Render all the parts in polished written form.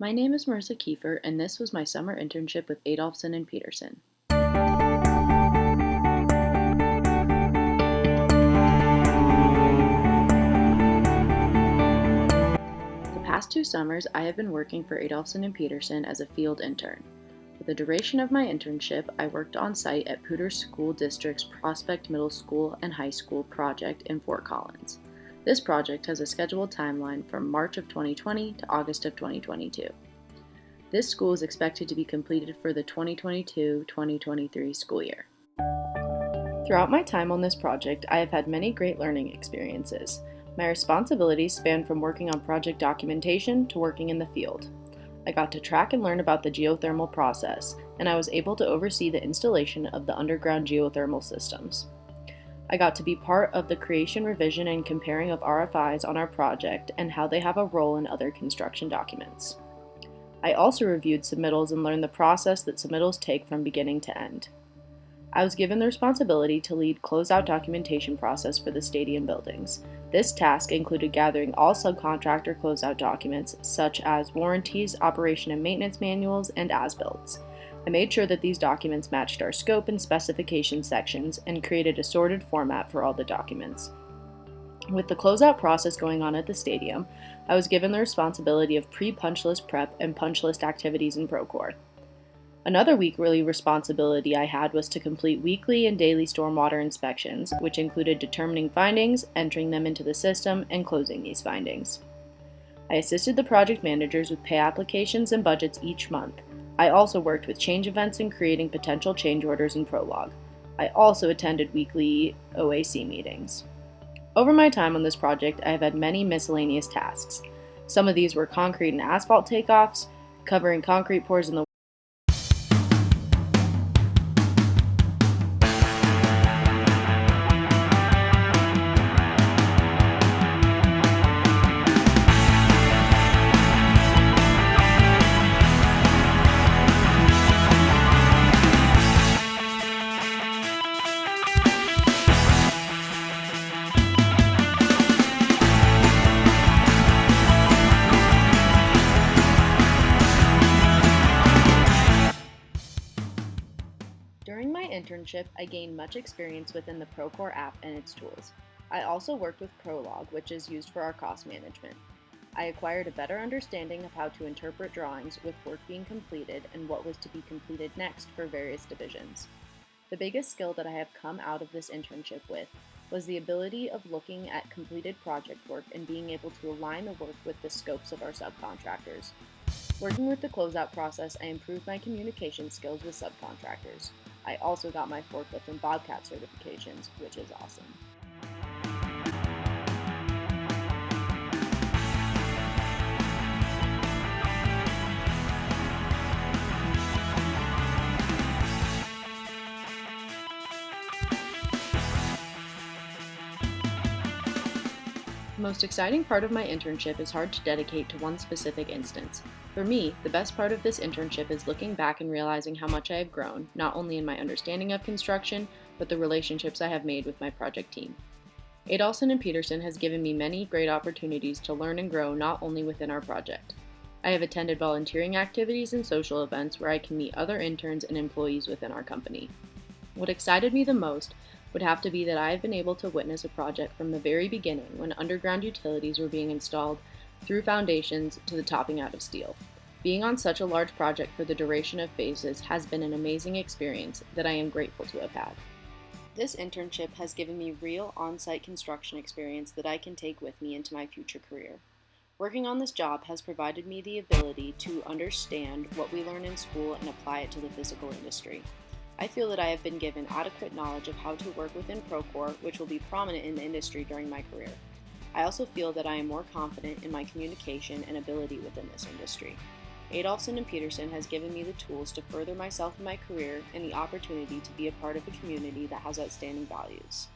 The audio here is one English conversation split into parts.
My name is Marissa Kiefer, and this was my summer internship with Adolfson Peterson. The past 2 summers, I have been working for Adolfson Peterson as a field intern. For the duration of my internship, I worked on site at Poudre School District's Prospect Middle School and High School project in Fort Collins. This project has a scheduled timeline from March of 2020 to August of 2022. This school is expected to be completed for the 2022-2023 school year. Throughout my time on this project, I have had many great learning experiences. My responsibilities span from working on project documentation to working in the field. I got to track and learn about the geothermal process, and I was able to oversee the installation of the underground geothermal systems. I got to be part of the creation, revision, and comparing of RFIs on our project and how they have a role in other construction documents. I also reviewed submittals and learned the process that submittals take from beginning to end. I was given the responsibility to lead closeout documentation process for the stadium buildings. This task included gathering all subcontractor closeout documents, such as warranties, operation and maintenance manuals, and as-builts. I made sure that these documents matched our scope and specification sections and created a sorted format for all the documents. With the closeout process going on at the stadium, I was given the responsibility of pre-punch list prep and punch list activities in Procore. Another weekly responsibility I had was to complete weekly and daily stormwater inspections, which included determining findings, entering them into the system, and closing these findings. I assisted the project managers with pay applications and budgets each month. I also worked with change events and creating potential change orders in Prolog. I also attended weekly OAC meetings. Over my time on this project, I have had many miscellaneous tasks. Some of these were concrete and asphalt takeoffs, covering concrete pours in the During my internship, I gained much experience within the Procore app and its tools. I also worked with Prolog, which is used for our cost management. I acquired a better understanding of how to interpret drawings with work being completed and what was to be completed next for various divisions. The biggest skill that I have come out of this internship with was the ability of looking at completed project work and being able to align the work with the scopes of our subcontractors. Working with the closeout process, I improved my communication skills with subcontractors. I also got my forklift and Bobcat certifications, which is awesome. The most exciting part of my internship is hard to dedicate to one specific instance. For me, the best part of this internship is looking back and realizing how much I have grown, not only in my understanding of construction, but the relationships I have made with my project team. Adolfson Peterson has given me many great opportunities to learn and grow not only within our project. I have attended volunteering activities and social events where I can meet other interns and employees within our company. What excited me the most would have to be that I have been able to witness a project from the very beginning when underground utilities were being installed through foundations to the topping out of steel. Being on such a large project for the duration of phases has been an amazing experience that I am grateful to have had. This internship has given me real on-site construction experience that I can take with me into my future career. Working on this job has provided me the ability to understand what we learn in school and apply it to the physical industry. I feel that I have been given adequate knowledge of how to work within Procore, which will be prominent in the industry during my career. I also feel that I am more confident in my communication and ability within this industry. Adolfson Peterson has given me the tools to further myself in my career and the opportunity to be a part of a community that has outstanding values.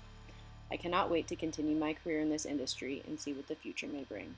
I cannot wait to continue my career in this industry and see what the future may bring.